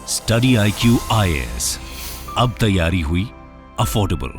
Study IQ IAS, अब तैयारी हुई अफोर्डेबल।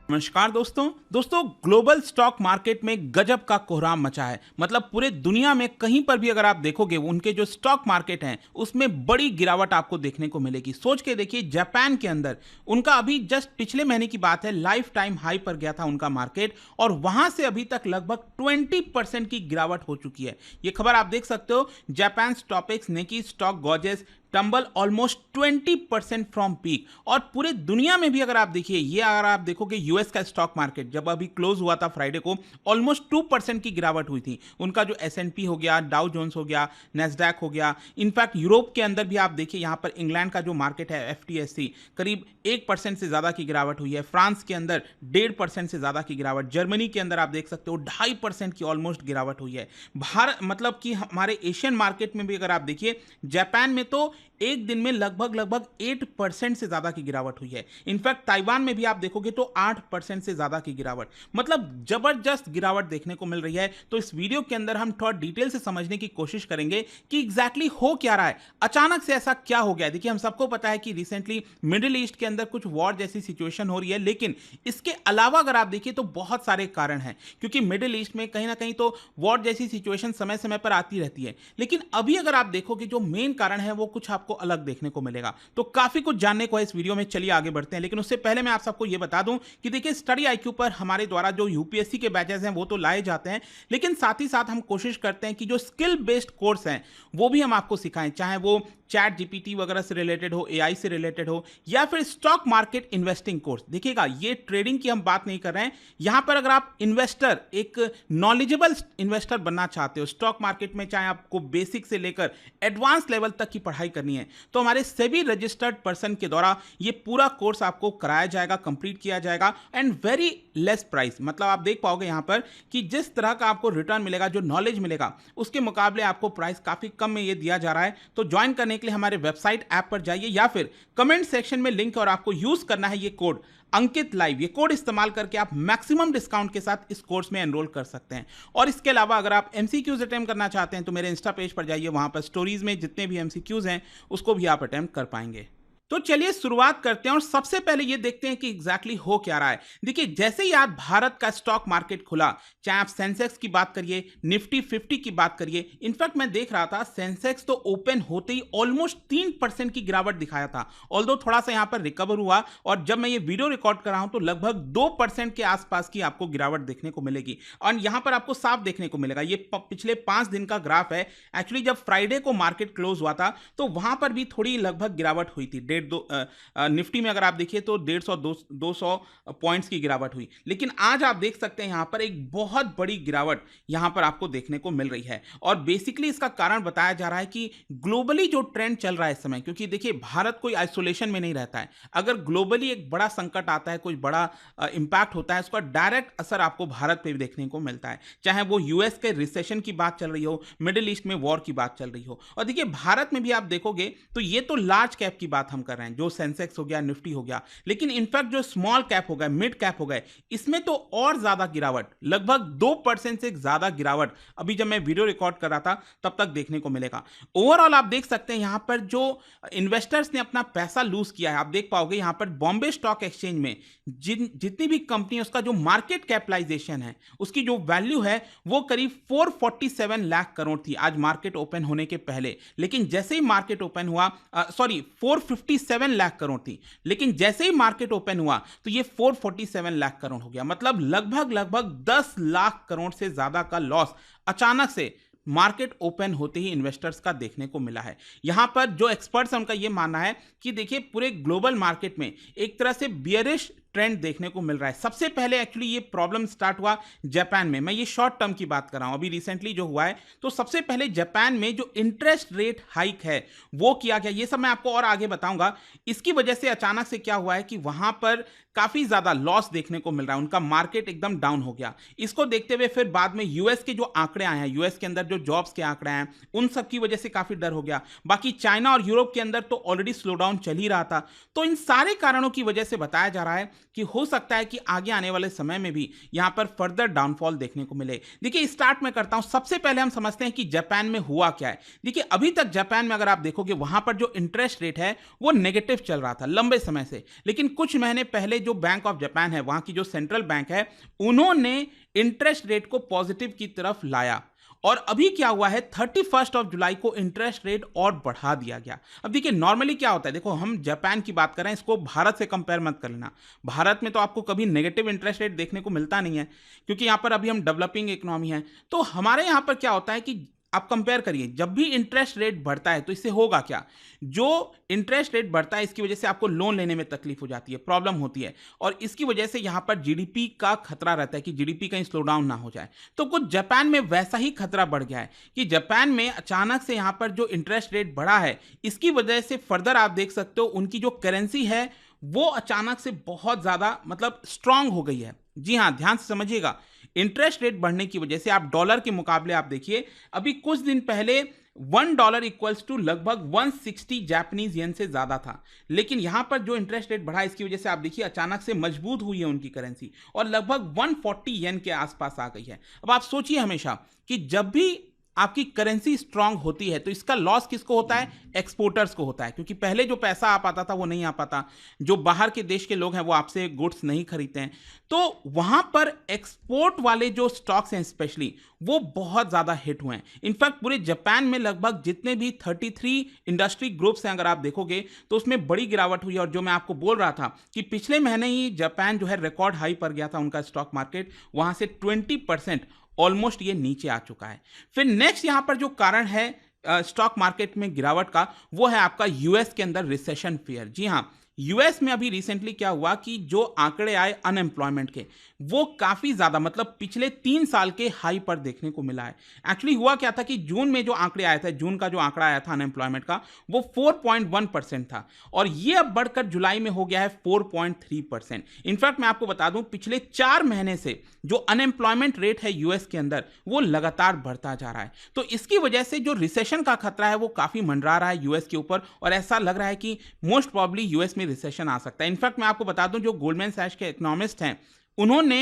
नमस्कार दोस्तों ग्लोबल स्टॉक मार्केट में गजब का कोहराम मचा है। मतलब पूरे दुनिया में कहीं पर भी अगर आप देखोगे उनके जो स्टॉक मार्केट हैं उसमें बड़ी गिरावट आपको देखने को मिलेगी। सोच के देखिए, जापान के अंदर उनका अभी जस्ट पिछले महीने की बात है, लाइफ टाइम हाई पर गया था उनका मार्केट और वहां से अभी तक लगभग 20% की गिरावट हो चुकी है। ये खबर आप देख सकते हो, Japan stocks Nikkei stock gauges tumble almost 20% from peak. और पूरे दुनिया में भी अगर आप देखिए, ये अगर आप देखोगे यूएस का स्टॉक मार्केट जब अभी क्लोज हुआ था फ्राइडे को, ऑलमोस्ट 2% की गिरावट हुई थी। उनका जो S&P हो गया, डाउ जोन्स हो गया, नेस्डैक हो गया। इनफैक्ट यूरोप के अंदर भी आप देखिए, यहाँ पर इंग्लैंड का जो मार्केट है FTSE, करीब 1% से ज्यादा की गिरावट हुई है। फ्रांस के अंदर 1.5% से ज्यादा की गिरावट। जर्मनी के अंदर आप देख सकते हो 2.5% की ऑलमोस्ट गिरावट हुई है। भारत मतलब कि हमारे एशियन मार्केट में भी अगर आप देखिए, जापान में तो एक दिन में लगभग 8% से ज्यादा की गिरावट हुई है। इनफैक्ट ताइवान में भी आप देखोगे तो 8% से ज्यादा की गिरावट। मतलब जबरदस्त गिरावट देखने को मिल रही है। तो इस वीडियो के अंदर हम थोड़ा डिटेल से समझने की कोशिश करेंगे कि एग्जैक्टली हो क्या रहा है, अचानक से ऐसा क्या हो गया। देखिए, हम सबको पता है कि रिसेंटली मिडिल ईस्ट के अंदर कुछ वॉर जैसी सिचुएशन हो रही है, लेकिन इसके अलावा अगर आप देखिए तो बहुत सारे कारण हैं। क्योंकि मिडिल ईस्ट में कहीं ना कहीं तो वॉर जैसी सिचुएशन समय समय पर आती रहती है, लेकिन अभी अगर आप देखोगे जो मेन कारण है वो कुछ आपको अलग देखने को मिलेगा। तो काफी कुछ जानने को है इस वीडियो में, चलिए आगे बढ़ते हैं। लेकिन उससे पहले मैं आप सबको यह बता दूं कि देखिए, स्टडी IQ पर हमारे द्वारा जो यूपीएससी के बैचेस हैं वो तो लाए जाते हैं, लेकिन साथ ही साथ हम कोशिश करते हैं कि जो स्किल बेस्ड कोर्स हैं वो भी हम आपको सिखाएं, चाहे वो चैट जीपीटी वगैरह से रिलेटेड हो, AI से रिलेटेड हो, या फिर स्टॉक मार्केट इन्वेस्टिंग कोर्स। देखिएगा, ये ट्रेडिंग की हम बात नहीं कर रहे हैं यहां पर। अगर आप इन्वेस्टर, एक नॉलेजेबल इन्वेस्टर बनना चाहते हो स्टॉक मार्केट में, चाहे आपको बेसिक से लेकर एडवांस लेवल तक की पढ़ाई करनी है, तो हमारे सेबी रजिस्टर्ड पर्सन के द्वारा ये पूरा कोर्स आपको कराया जाएगा, कंप्लीट किया जाएगा, एंड वेरी लेस प्राइस। मतलब आप देख पाओगे यहां पर कि जिस तरह का आपको रिटर्न मिलेगा, जो नॉलेज मिलेगा, उसके मुकाबले आपको प्राइस काफी कम में ये दिया जा रहा है। तो ज्वाइन करने के लिए हमारे वेबसाइट ऐप पर जाइए या फिर कमेंट सेक्शन में लिंक, और आपको यूज करना है ये कोड अंकित लाइव। ये कोड इस्तेमाल करके आप मैक्सिमम डिस्काउंट के साथ इस कोर्स में एनरोल कर सकते हैं। और इसके अलावा अगर आप MCQs अटेम्प्ट करना चाहते हैं तो मेरे इंस्टा पेज पर जाइए, वहां पर स्टोरीज में जितने भी MCQs हैं उसको भी आप अटेम्प्ट कर पाएंगे। तो चलिए शुरुआत करते हैं और सबसे पहले ये देखते हैं कि एग्जैक्टली हो क्या रहा है। देखिए, जैसे ही आज भारत का स्टॉक मार्केट खुला, चाहे आप सेंसेक्स की बात करिए, निफ्टी 50 की बात करिए, इनफैक्ट मैं देख रहा था सेंसेक्स तो ओपन होते ही ऑलमोस्ट 3% की गिरावट दिखाया था। ऑल्दो थोड़ा सा यहां पर रिकवर हुआ, और जब मैं ये वीडियो रिकॉर्ड कर रहा हूं तो लगभग 2% के आसपास की आपको गिरावट देखने को मिलेगी। और यहां पर आपको साफ देखने को मिलेगा, ये पिछले 5 दिन का ग्राफ है। एक्चुअली जब फ्राइडे को मार्केट क्लोज हुआ था तो वहां पर भी थोड़ी लगभग गिरावट हुई थी। निफ्टी में अगर आप देखिए तो 150-200 पॉइंट्स की गिरावट हुई, लेकिन आज आप देख सकते हैं यहां पर एक बहुत बड़ी गिरावट यहां पर आपको देखने को मिल रही है। और बेसिकली इसका कारण बताया जा रहा है कि ग्लोबली जो ट्रेंड चल रहा है इस समय, क्योंकि देखिए भारत कोई आइसोलेशन में नहीं रहता है। अगर ग्लोबली एक बड़ा संकट आता है, कोई बड़ा इंपैक्ट होता है, उसका डायरेक्ट असर आपको भारत पे भी देखने को मिलता है। चाहे वो यूएस के रिसेशन की बात चल रही हो, मिडिल ईस्ट में वॉर की बात चल रही हो। और देखिए, भारत में भी आप देखोगे तो ये तो लार्ज कैप की बात हम कर रहे हैं, जो सेंसेक्स हो गया, निफ्टी हो गया, लेकिन इनफैक्ट जो स्मॉल कैप हो गए, मिड कैप हो गए, इसमें तो और ज्यादा गिरावट, लगभग 2% से ज्यादा गिरावट अभी जब मैं वीडियो रिकॉर्ड कर रहा था तब तक देखने को मिलेगा। ओवरऑल आप देख सकते हैं यहां पर जो इन्वेस्टर्स ने अपना पैसा लूज किया है, आप देख पाओगे यहां पर बॉम्बे स्टॉक एक्सचेंज में जितनी भी कंपनी, उसका जो मार्केट कैपिटलाइजेशन है, उसकी जो वैल्यू है वो करीब 447 लाख करोड़ थी आज मार्केट ओपन होने के पहले। लेकिन जैसे ही मार्केट ओपन हुआ, 457 लाख करोड़ थी, लेकिन जैसे ही मार्केट ओपन हुआ तो ये 447 लाख करोड़ हो गया। मतलब लगभग 10 लाख करोड़ से ज्यादा का लॉस अचानक से मार्केट ओपन होते ही इन्वेस्टर्स का देखने को मिला है। यहां पर जो एक्सपर्ट्स हैं उनका यह मानना है कि देखिए, पूरे ग्लोबल मार्केट में एक तरह से बियरिश ट्रेंड देखने को मिल रहा है। सबसे पहले एक्चुअली ये प्रॉब्लम स्टार्ट हुआ जापान में। मैं ये शॉर्ट टर्म की बात कर रहा हूं, अभी रिसेंटली जो हुआ है, तो सबसे पहले जापान में जो इंटरेस्ट रेट हाइक है वो किया गया। ये सब मैं आपको और आगे बताऊंगा। इसकी वजह से अचानक से क्या हुआ है कि वहां पर काफी ज्यादा लॉस देखने को मिल रहा है, उनका मार्केट एकदम डाउन हो गया। इसको देखते हुए फिर बाद में यूएस के जो आंकड़े आए हैं, यूएस के अंदर जो जॉब्स के आंकड़े आए हैं, उन सब की वजह से काफी डर हो गया। बाकी चाइना और यूरोप के अंदर तो ऑलरेडी स्लो डाउन चल ही रहा था। तो इन सारे कारणों की वजह से बताया जा रहा है कि हो सकता है कि आगे आने वाले समय में भी यहाँ पर फर्दर डाउनफॉल देखने को मिले। देखिए स्टार्ट में करता हूँ, सबसे पहले हम समझते हैं कि जापान में हुआ क्या है। देखिए अभी तक जापान में अगर आप देखोगे वहां पर जो इंटरेस्ट रेट है वो नेगेटिव चल रहा था लंबे समय से, लेकिन कुछ महीने पहले जो बैंक ऑफ जापान है, वहां की जो सेंट्रल बैंक है, उन्होंने इंटरेस्ट रेट को पॉजिटिव की तरफ लाया। और अभी क्या हुआ है, 31 जुलाई को इंटरेस्ट रेट और बढ़ा दिया गया। अब देखिए नॉर्मली क्या होता है, देखो हम जापान की बात कर रहे हैं, इसको भारत से कंपेयर मत कर लेना। भारत में तो आपको कभी नेगेटिव इंटरेस्ट रेट देखने को मिलता नहीं है, क्योंकि यहाँ पर अभी हम डेवलपिंग इकोनॉमी है। तो हमारे यहाँ पर क्या होता है कि आप कंपेयर करिए, जब भी इंटरेस्ट रेट बढ़ता है तो इससे होगा क्या, जो इंटरेस्ट रेट बढ़ता है इसकी वजह से आपको लोन लेने में तकलीफ हो जाती है, प्रॉब्लम होती है, और इसकी वजह से यहां पर जीडीपी का खतरा रहता है कि जीडीपी कहीं स्लो डाउन ना हो जाए। तो कुछ जापान में वैसा ही खतरा बढ़ गया है कि जापान में अचानक से यहां पर जो इंटरेस्ट रेट बढ़ा है, इसकी वजह से फर्दर आप देख सकते हो उनकी जो करेंसी है वो अचानक से बहुत ज्यादा मतलब स्ट्रांग हो गई है। जी हाँ, ध्यान से समझिएगा, इंटरेस्ट रेट बढ़ने की वजह से आप डॉलर के मुकाबले आप देखिए, अभी कुछ दिन पहले $1 इक्वल्स टू लगभग 160 जापानीज येन से ज्यादा था, लेकिन यहां पर जो इंटरेस्ट रेट बढ़ा इसकी वजह से आप देखिए अचानक से मजबूत हुई है उनकी करेंसी और लगभग 140 येन के आसपास आ गई है। अब आप सोचिए हमेशा कि जब भी आपकी करेंसी स्ट्रांग होती है तो इसका लॉस किसको होता है, एक्सपोर्टर्स को होता है, क्योंकि पहले जो पैसा आ पाता था वो नहीं आ पाता, जो बाहर के देश के लोग हैं वो आपसे गुड्स नहीं खरीदते हैं, तो वहां पर एक्सपोर्ट वाले जो स्टॉक्स हैं स्पेशली वो बहुत ज्यादा हिट हुए हैं। इनफैक्ट पूरे जापान में लगभग जितने भी 33 इंडस्ट्री ग्रुप्स हैं अगर आप देखोगे तो उसमें बड़ी गिरावट हुई है। और जो मैं आपको बोल रहा था कि पिछले महीने ही जापान जो है रिकॉर्ड हाई पर गया था उनका स्टॉक मार्केट, वहां से 20% ऑलमोस्ट ये नीचे आ चुका है। फिर नेक्स्ट यहां पर जो कारण है स्टॉक मार्केट में गिरावट का, वो है आपका यूएस के अंदर रिसेशन फियर। जी हां, यूएस में अभी रिसेंटली क्या हुआ कि जो आंकड़े आए अनएम्प्लॉयमेंट के वो काफी ज्यादा मतलब पिछले 3 साल के हाई पर देखने को मिला है। एक्चुअली हुआ क्या था कि जून में जो आंकड़े आए थे, जून का जो आंकड़ा आया था अनएम्प्लॉयमेंट का वो 4.1% था और ये अब बढ़कर जुलाई में हो गया है 4.3%। इनफैक्ट मैं आपको बता दूं पिछले 4 महीने से जो अनएम्प्लॉयमेंट रेट है यूएस के अंदर वो लगातार बढ़ता जा रहा है। तो इसकी वजह से जो रिसेशन का खतरा है वो काफी मंडरा रहा है यूएस के ऊपर और ऐसा लग रहा है कि मोस्ट प्रॉब्ली यूएस में रिसेशन आ सकता है। इनफैक्ट मैं आपको बता दूं जो गोल्डमैन सैच के इकोनॉमिस्ट हैं उन्होंने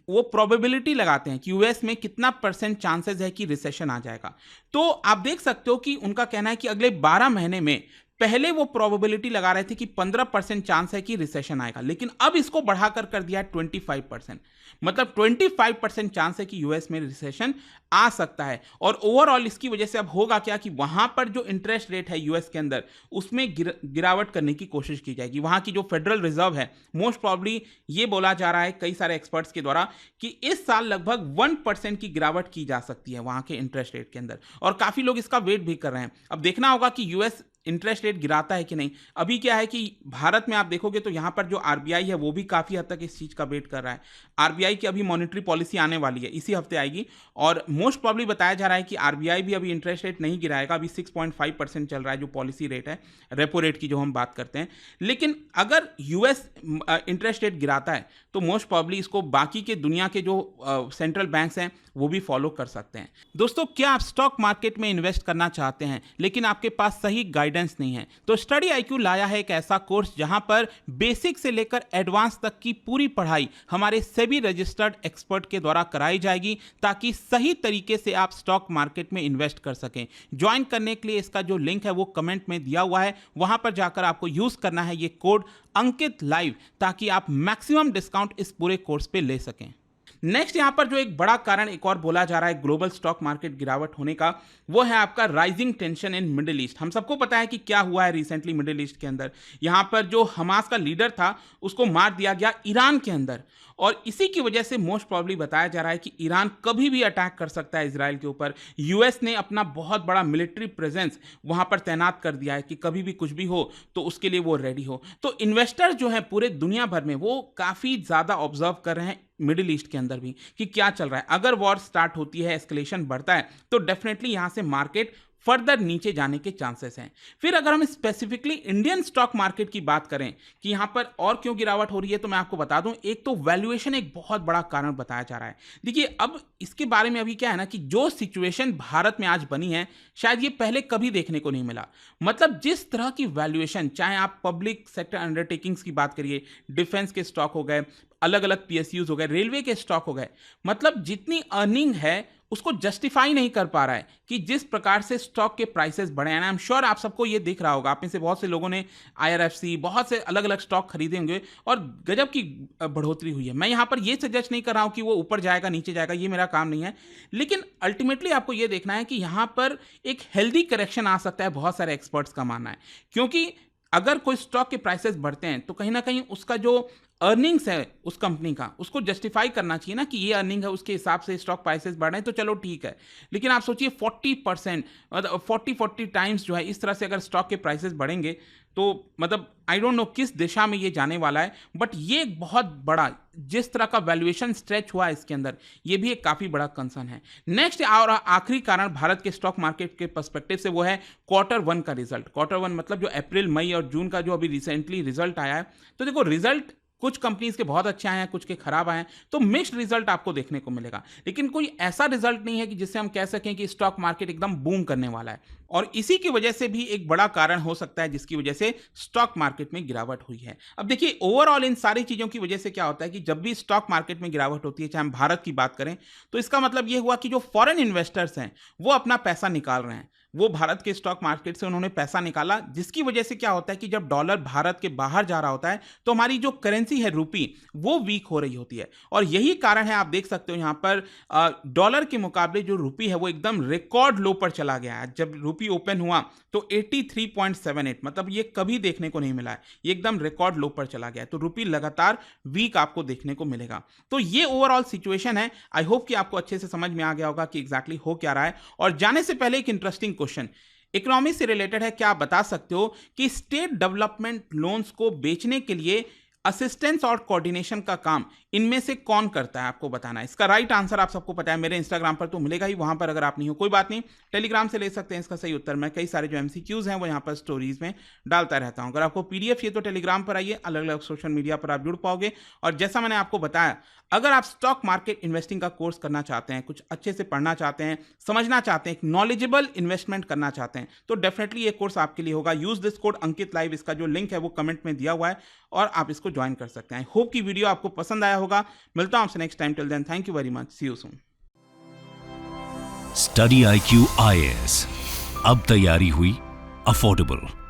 वो प्रोबेबिलिटी लगाते हैं कि यूएस में कितना % चांसेस है कि रिसेशन आ जाएगा। तो आप देख सकते हो कि उनका कहना है कि अगले 12 महीने में, पहले वो प्रोबेबिलिटी लगा रहे थे कि 15% चांस है कि रिसेशन आएगा, लेकिन अब इसको बढ़ाकर कर दिया है 25%। मतलब 25% चांस है कि यूएस में रिसेशन आ सकता है। और ओवरऑल इसकी वजह से अब होगा क्या कि वहां पर जो इंटरेस्ट रेट है यूएस के अंदर उसमें गिरावट करने की कोशिश की जाएगी। वहां की जो फेडरल रिजर्व है मोस्ट प्रॉब्ली ये बोला जा रहा है कई सारे एक्सपर्ट्स के द्वारा कि इस साल लगभग 1% की गिरावट की जा सकती है वहां के इंटरेस्ट रेट के अंदर, और काफी लोग इसका वेट भी कर रहे हैं। अब देखना होगा कि यूएस इंटरेस्ट रेट गिराता है कि नहीं। अभी क्या है कि भारत में आप देखोगे तो यहां पर जो आरबीआई है वो भी काफी हद तक इस चीज का वेट कर रहा है। आरबीआई की अभी मॉनेटरी पॉलिसी आने वाली है, इसी हफ्ते आएगी, और मोस्ट प्रॉब्ली बताया जा रहा है कि आरबीआई भी अभी इंटरेस्ट रेट नहीं गिराएगा। अभी 6.5% चल रहा है जो पॉलिसी रेट है, रेपो रेट की जो हम बात करते हैं। लेकिन अगर यूएस इंटरेस्ट रेट गिराता है तो मोस्ट प्रॉब्ली इसको बाकी के दुनिया के जो सेंट्रल बैंक्स हैं वो भी फॉलो कर सकते हैं। दोस्तों, क्या आप स्टॉक मार्केट में इन्वेस्ट करना चाहते हैं लेकिन आपके पास सही गाइडेंस नहीं है, तो स्टडी आईक्यू लाया है एक ऐसा कोर्स जहां पर बेसिक से लेकर एडवांस तक की पूरी पढ़ाई हमारे सेबी रजिस्टर्ड एक्सपर्ट के द्वारा कराई जाएगी ताकि सही तरीके से आप स्टॉक मार्केट में इन्वेस्ट कर सकें। ज्वाइन करने के लिए इसका जो लिंक है वो कमेंट में दिया हुआ है, वहां पर जाकर आपको यूज करना है ये कोड अंकित लाइव ताकि आप मैक्सिमम डिस्काउंट इस पूरे कोर्स पे ले सकें। नेक्स्ट यहां पर जो एक बड़ा कारण एक और बोला जा रहा है ग्लोबल स्टॉक मार्केट गिरावट होने का, वो है आपका rising tension in middle east. हम सबको पता है कि क्या हुआ है रिसेंटली मिडिल ईस्ट के अंदर। यहां पर जो हमास का लीडर था उसको मार दिया गया ईरान के अंदर, और इसी की वजह से मोस्ट प्रॉब्ली बताया जा रहा है कि ईरान कभी भी अटैक कर सकता है इजराइल के ऊपर। यूएस ने अपना बहुत बड़ा मिलिट्री प्रेजेंस वहां पर तैनात कर दिया है कि कभी भी कुछ भी हो तो उसके लिए वो रेडी हो। तो इन्वेस्टर्स जो है पूरे दुनिया भर में वो काफी ज्यादा ऑब्जर्व कर रहे हैं मिडिल ईस्ट के अंदर भी कि क्या चल रहा है। अगर वॉर स्टार्ट होती है, एस्केलेशन बढ़ता है, तो डेफिनेटली यहां से मार्केट फर्दर नीचे जाने के चांसेस हैं। फिर अगर हम स्पेसिफिकली इंडियन स्टॉक मार्केट की बात करें कि यहाँ पर और क्यों गिरावट हो रही है, तो मैं आपको बता दूं, एक तो वैल्यूएशन एक बहुत बड़ा कारण बताया जा रहा है। देखिए, अब इसके बारे में अभी क्या है ना कि जो सिचुएशन भारत में आज बनी है, शायद ये पहले कभी देखने को नहीं मिला। मतलब जिस तरह की वैल्यूएशन, चाहे आप पब्लिक सेक्टर अंडरटेकिंग्स की बात करिए, डिफेंस के स्टॉक हो गए, अलग अलग पीएसयूज हो गए, रेलवे के स्टॉक हो गए, मतलब जितनी अर्निंग है उसको जस्टिफाई नहीं कर पा रहा है कि जिस प्रकार से स्टॉक के प्राइसेस बढ़े हैं। आई एम श्योर आप सबको ये दिख रहा होगा, आप में से बहुत से लोगों ने आईआरएफसी, बहुत से अलग अलग स्टॉक खरीदे होंगे और गजब की बढ़ोतरी हुई है। मैं यहाँ पर ये सजेस्ट नहीं कर रहा हूँ कि वो ऊपर जाएगा नीचे जाएगा, ये मेरा काम नहीं है, लेकिन अल्टीमेटली आपको ये देखना है कि यहाँ पर एक हेल्दी करेक्शन आ सकता है, बहुत सारे एक्सपर्ट्स का मानना है। क्योंकि अगर कोई स्टॉक के प्राइसेस बढ़ते हैं तो कहीं ना कहीं उसका जो अर्निंग्स है उस कंपनी का, उसको जस्टिफाई करना चाहिए ना कि ये अर्निंग है, उसके हिसाब से स्टॉक प्राइसेस बढ़ रहे हैं तो चलो ठीक है। लेकिन आप सोचिए 40%, मतलब 40 टाइम्स जो है, इस तरह से अगर स्टॉक के प्राइसेस बढ़ेंगे तो मतलब आई डोंट नो किस दिशा में ये जाने वाला है। बट ये एक बहुत बड़ा, जिस तरह का वैल्यूएशन स्ट्रेच हुआ है इसके अंदर, ये भी एक काफ़ी बड़ा कंसर्न है। नेक्स्ट और आखिरी कारण भारत के स्टॉक मार्केट के पर्सपेक्टिव से, वो है Q1 का रिजल्ट। Q1 मतलब जो अप्रैल, मई और जून का जो अभी रिसेंटली रिजल्ट आया है, तो देखो रिजल्ट कुछ कंपनीज के बहुत अच्छे आए हैं, कुछ के खराब आए हैं, तो मिक्स्ड रिजल्ट आपको देखने को मिलेगा। लेकिन कोई ऐसा रिजल्ट नहीं है कि जिससे हम कह सकें कि स्टॉक मार्केट एकदम बूम करने वाला है। और इसी की वजह से भी एक बड़ा कारण हो सकता है जिसकी वजह से स्टॉक मार्केट में गिरावट हुई है। अब देखिए, ओवरऑल इन सारी चीजों की वजह से क्या होता है कि जब भी स्टॉक मार्केट में गिरावट होती है, चाहे हम भारत की बात करें, तो इसका मतलब यह हुआ कि जो फॉरेन इन्वेस्टर्स हैं वो अपना पैसा निकाल रहे हैं। वो भारत के स्टॉक मार्केट से उन्होंने पैसा निकाला, जिसकी वजह से क्या होता है कि जब डॉलर भारत के बाहर जा रहा होता है तो हमारी जो करेंसी है रूपी, वो वीक हो रही होती है। और यही कारण है, आप देख सकते हो यहाँ पर डॉलर के मुकाबले जो रूपी है वो एकदम रिकॉर्ड लो पर चला गया है। जब रूपी ओपन हुआ तो 83.78, मतलब ये कभी देखने को नहीं मिला है, ये एकदम रिकॉर्ड लो पर चला गया है। तो रूपी लगातार वीक आपको देखने को मिलेगा। तो ये ओवरऑल सिचुएशन है। आई होप कि आपको अच्छे से समझ में आ गया होगा कि एग्जैक्टली हो क्या रहा है। और जाने से पहले एक इंटरेस्टिंग क्वेश्चन इकोनॉमी से रिलेटेड है, क्या आप बता सकते हो कि स्टेट डेवलपमेंट लोन्स को बेचने के लिए असिस्टेंस और कोऑर्डिनेशन का काम इनमें से कौन करता है? आपको बताना है। इसका राइट आंसर आप सबको पता है, मेरे इंस्टाग्राम पर तो मिलेगा ही, वहां पर अगर आप नहीं हो कोई बात नहीं, टेलीग्राम से ले सकते हैं इसका सही उत्तर। मैं कई सारे जो एमसीक्यूज हैं वो यहाँ पर स्टोरीज में डालता रहता हूँ। अगर आपको पीडीएफ चाहिए तो टेलीग्राम पर आइए, अलग अलग सोशल मीडिया पर आप जुड़ पाओगे। और जैसा मैंने आपको बताया, अगर आप स्टॉक मार्केट इन्वेस्टिंग का कोर्स करना चाहते हैं, कुछ अच्छे से पढ़ना चाहते हैं, समझना चाहते हैं, एक नॉलेजेबल इन्वेस्टमेंट करना चाहते हैं, तो डेफिनेटली ये कोर्स आपके लिए होगा। Use this code Ankit live, इसका जो लिंक है वो कमेंट में दिया हुआ है और आप इसको ज्वाइन कर सकते हैं। आई होप कि वीडियो आपको पसंद आया होगा। मिलता हूं आपसे next time. Till then, thank you very much, see you soon. Study IQ IAS, अब तैयारी हुई अफोर्डेबल।